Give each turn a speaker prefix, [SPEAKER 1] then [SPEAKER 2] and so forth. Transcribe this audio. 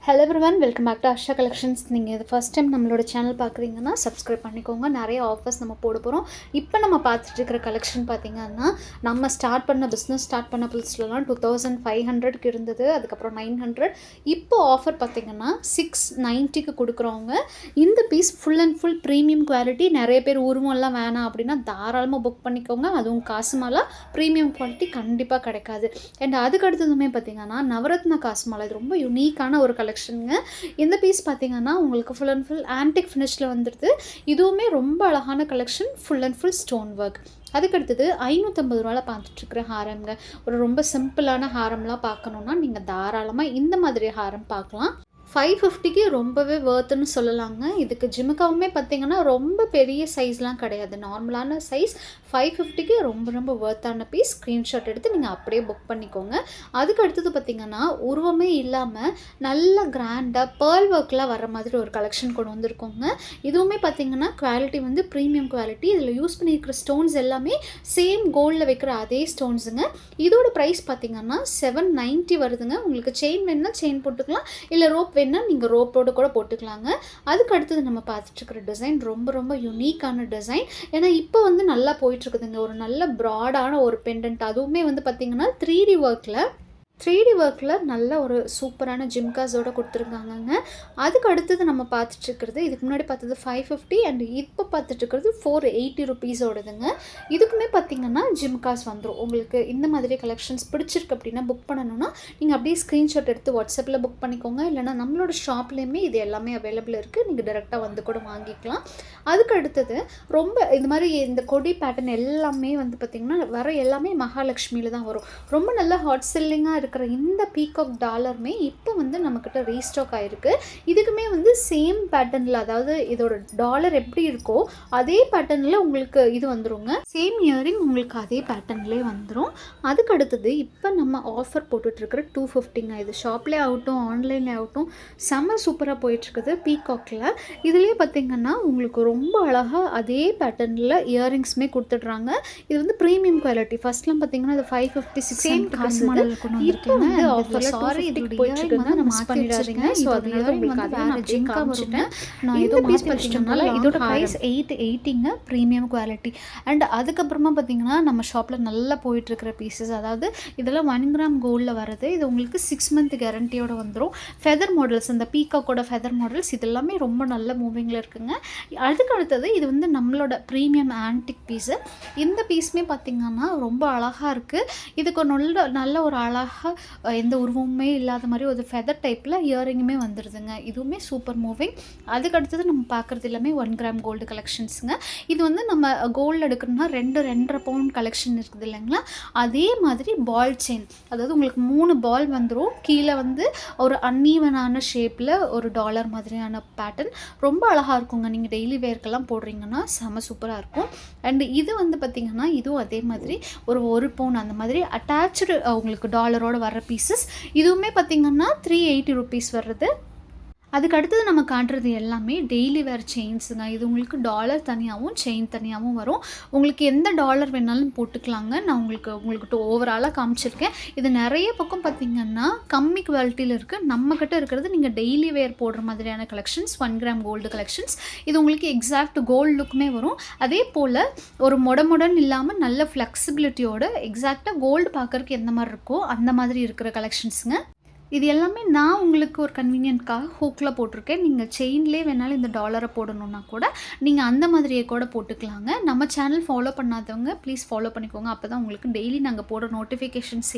[SPEAKER 1] Hello everyone, welcome back to Arsha collections. நீங்கள் இது first time நம்மளோட சேனல் பார்க்குறீங்கன்னா சப்ஸ்கிரைப் பண்ணிக்கோங்க. நிறைய ஆஃபர்ஸ் நம்ம போட போகிறோம். இப்போ நம்ம பார்த்துட்டு இருக்கிற கலெக்ஷன் பார்த்திங்கன்னா, நம்ம பிஸ்னஸ் ஸ்டார்ட் பண்ண புதுசுலலாம் 2500க்கு இருந்தது. அதுக்கப்புறம் 900. இப்போ ஆஃபர் பார்த்திங்கன்னா 690க்கு கொடுக்குறவங்க. இந்த piece full and full premium quality. நிறைய பேர் உருவம்லாம் வேணாம் அப்படின்னா தாராளமாக புக் பண்ணிக்கோங்க. அதுவும் காசுமாலா ப்ரீமியம் குவாலிட்டி கண்டிப்பாக கிடைக்காது. அண்ட் அதுக்கு அடுத்ததுமே பார்த்திங்கன்னா நவரத்ன காசுமாலா. இது ரொம்ப யூனிக்கான ஒரு கலெக்ஷனுங்க. இந்த பீஸ் பார்த்தீங்கன்னா உங்களுக்கு ஃபுல் அண்ட் ஃபுல் ஆன்டிக் ஃபினிஷில் வந்துடுது. இதுவுமே ரொம்ப அழகான collection, full and full stone work. அதுக்கடுத்தது 550 ரூபாயில் பார்த்துட்ருக்குற ஹாரம்ங்க. ஒரு ரொம்ப சிம்பிளான ஹாரம்லாம் பார்க்கணுன்னா நீங்கள் தாராளமாக இந்த மாதிரி ஹாரம் பார்க்கலாம். 550க்கு ரொம்பவே வர்த்துன்னு சொல்லலாங்க. இதுக்கு ஜிமுக்காவுமே பார்த்திங்கன்னா ரொம்ப பெரிய சைஸ்லாம் கிடையாது, நார்மலான சைஸ். 550க்கு ரொம்ப ரொம்ப வர்த்தான பீஸ். ஸ்க்ரீன்ஷாட் எடுத்து நீங்கள் அப்படியே புக் பண்ணிக்கோங்க. அதுக்கு அடுத்தது பார்த்திங்கன்னா உருவமே இல்லாமல் நல்ல கிராண்டாக பேர்ல் ஒர்க்லாம் வர மாதிரி ஒரு கலெக்ஷன் கொண்டு வந்திருக்கோங்க. இதுவுமே பார்த்திங்கன்னா குவாலிட்டி வந்து ப்ரீமியம் குவாலிட்டி. இதில் யூஸ் பண்ணியிருக்கிற ஸ்டோன்ஸ் எல்லாமே சேம் கோல்டில் வைக்கிற அதே ஸ்டோன்ஸுங்க. இதோட ப்ரைஸ் பார்த்திங்கன்னா 790 வருதுங்க. உங்களுக்கு செயின் வேணுன்னா செயின் போட்டுக்கலாம், இல்லை ரோப் வேணுன்னா நீங்கள் ரோப்போடு கூட போட்டுக்கலாங்க. அதுக்கு அடுத்தது நம்ம பார்த்துட்ருக்கிற டிசைன் ரொம்ப ரொம்ப யூனிக்கான டிசைன். ஏன்னா இப்போ வந்து நல்லா போயிட்டுருக்குதுங்க. ஒரு நல்ல ப்ராடான ஒரு பெண்டன்ட், அதுவுமே வந்து பார்த்திங்கன்னா 3D ஒர்க்கில் நல்ல ஒரு சூப்பரான ஜிம்காஸோடு கொடுத்துருக்காங்கங்க. அதுக்கு அடுத்தது நம்ம பார்த்துட்ருக்கிறது, இதுக்கு முன்னாடி பார்த்தது 550 அண்ட் இப்போ பார்த்துட்ருக்கிறது 480 ருபீஸோடதுங்க. இதுக்குமே பார்த்திங்கன்னா ஜிம்காஸ் வந்துடும். உங்களுக்கு இந்த மாதிரி கலெக்ஷன்ஸ் பிடிச்சிருக்கு அப்படின்னா புக் பண்ணணுன்னா நீங்கள் அப்படியே ஸ்க்ரீன்ஷாட் எடுத்து வாட்ஸ்அப்பில் புக் பண்ணிக்கோங்க. இல்லைனா நம்மளோட ஷாப்லேயுமே இது எல்லாமே அவைலபிள் இருக்குது. நீங்கள் டேரெக்டாக வந்து கூட வாங்கிக்கலாம். அதுக்கு அடுத்தது ரொம்ப இது மாதிரி இந்த கொடி பேட்டர்ன் எல்லாமே வந்து பார்த்திங்கன்னா வர எல்லாமே மகாலட்சுமியில் தான் வரும். ரொம்ப நல்ல ஹாட் செல்லிங்காக இருக்கிற இந்த பீகாக் டாலருமே இப்போ வந்து நம்மக்கிட்ட ரீஸ்டாக் ஆகிருக்கு. இதுக்குமே வந்து சேம் பேட்டர்னில், அதாவது இதோட டாலர் எப்படி இருக்கோ அதே பேட்டர்னில் உங்களுக்கு இது வந்துருங்க. சேம் இயரிங் உங்களுக்கு அதே பேட்டர்ன்லேயே வந்துடும். அதுக்கு அடுத்தது இப்போ நம்ம ஆஃபர் போட்டுட்ருக்கிற 250ங்க. இது ஷாப்லேயே ஆகட்டும் ஆன்லைன்லேயே ஆகட்டும் செம்ம சூப்பராக போயிட்டுருக்குது பீகாக்கில். இதுலேயே பார்த்திங்கன்னா உங்களுக்கு ரொம்ப அழகாக அதே பேட்டர்னில் இயரிங்ஸுமே கொடுத்துட்றாங்க. இது வந்து ப்ரீமியம் குவாலிட்டி. ஃபர்ஸ்ட்லாம் பார்த்திங்கன்னா இது 550 600 காசு மாடலில் கொண்டு வந்து ஆஃபர்ல சாரி இதுக்கு போயிட்டுருக்குங்க. நான் மிஸ் பண்ணிடாதீங்க. ஸோ அதனால உங்களுக்கு அதையும் நான் அப்படியே காமிச்சிட்டேன். நான் இதோ பீஸ் பார்த்தீங்கன்னா இதோட ப்ரைஸ் 880ங்க, ப்ரீமியம் குவாலிட்டி. அண்ட் அதுக்கப்புறமா பார்த்தீங்கன்னா நம்ம ஷாப்பில் நல்லா போயிட்டுருக்கிற பீசஸ், அதாவது இதெல்லாம் 1 கிராம் கோல்டில் வருது. இது உங்களுக்கு 6 மந்த் கேரண்டியோடு வந்துடும். ஃபெதர் மாடல்ஸ், அந்த பீகாக்கோட ஃபெதர் மாடல்ஸ் இதெல்லாமே ரொம்ப நல்ல மூவிங்கில் இருக்குங்க. அதுக்கு அடுத்தது இது வந்து நம்மளோட ப்ரீமியம் ஆன்டிக் பீஸு. இந்த பீஸுமே பார்த்திங்கன்னா ரொம்ப அழகாக இருக்குது. இதுக்கு நல்ல ஒரு அழகாக எந்த உருவமுமே இல்லாத மாதிரி ஒரு ஃபெதர் டைப்பில் இயரிங்குமே வந்துடுதுங்க. இதுவுமே சூப்பர் மூவிங். அதுக்கு அடுத்தது நம்ம பார்க்குறது எல்லாமே 1 கிராம் கோல்டு கலெக்ஷன்ஸுங்க. இது வந்து நம்ம கோல்டு எடுக்கணும்னா 2.5 பவுண்ட் கலெக்ஷன் இருக்குது இல்லைங்களா, அதே மாதிரி பால் செயின், அதாவது உங்களுக்கு 3 பால் வந்துடும். கீழே வந்து ஒரு அன்ஈவனான ஷேப்பில் ஒரு டாலர் மாதிரியான பேட்டர்ன் ரொம்ப அழகாக இருக்குங்க. நீங்கள் டெய்லி வேர்க்கெல்லாம் போடுறீங்கன்னா செம சூப்பராக இருக்கும். அண்ட் இது வந்து பார்த்திங்கன்னா இதுவும் அதே மாதிரி ஒரு பவுன் அந்த மாதிரி அட்டாச்சு உங்களுக்கு டாலரோட வர்ற பீசஸ். இதுவுமே பார்த்திங்கன்னா 380 ருபீஸ் வருது. அதுக்கு அடுத்தது நம்ம காட்டுறது எல்லாமே டெய்லி வேர் செயின்ஸுங்க. இது உங்களுக்கு டாலர் தனியாகவும் செயின் தனியாகவும் வரும். உங்களுக்கு எந்த டாலர் வேணாலும் போட்டுக்கலாங்க. நான் உங்களுக்கு ஓவராலாக காமிச்சிருக்கேன். இது நிறைய பக்கம் பார்த்திங்கன்னா கம்மி குவாலிட்டியில் இருக்குது. நம்மக்கிட்ட இருக்கிறது நீங்கள் டெய்லி வேர் போடுற மாதிரியான கலெக்ஷன்ஸ், 1 கிராம் கோல்டு கலெக்ஷன்ஸ். இது உங்களுக்கு எக்ஸாக்ட் கோல்டு லுக்குமே வரும். அதே போல் ஒரு மொடன்னு இல்லாமல் நல்ல ஃப்ளெக்சிபிலிட்டியோட எக்ஸாக்டாக கோல்டு பார்க்குறதுக்கு எந்த மாதிரி இருக்கோ அந்த மாதிரி இருக்கிற கலெக்ஷன்ஸுங்க. இது எல்லாமே நான் உங்களுக்கு ஒரு கன்வீனியன்ட்காக ஹூக்கில் போட்டிருக்கேன். நீங்கள் செயின்லேயே வேணாலும் இந்த டாலரை போடணுன்னா கூட நீங்கள் அந்த மாதிரியே கூட போட்டுக்கலாங்க. நம்ம சேனல் ஃபாலோ பண்ணாதவங்க ப்ளீஸ் ஃபாலோ பண்ணிக்கோங்க. அப்போ தான் உங்களுக்கு டெய்லி நாங்கள் போடுற நோட்டிஃபிகேஷன்ஸ்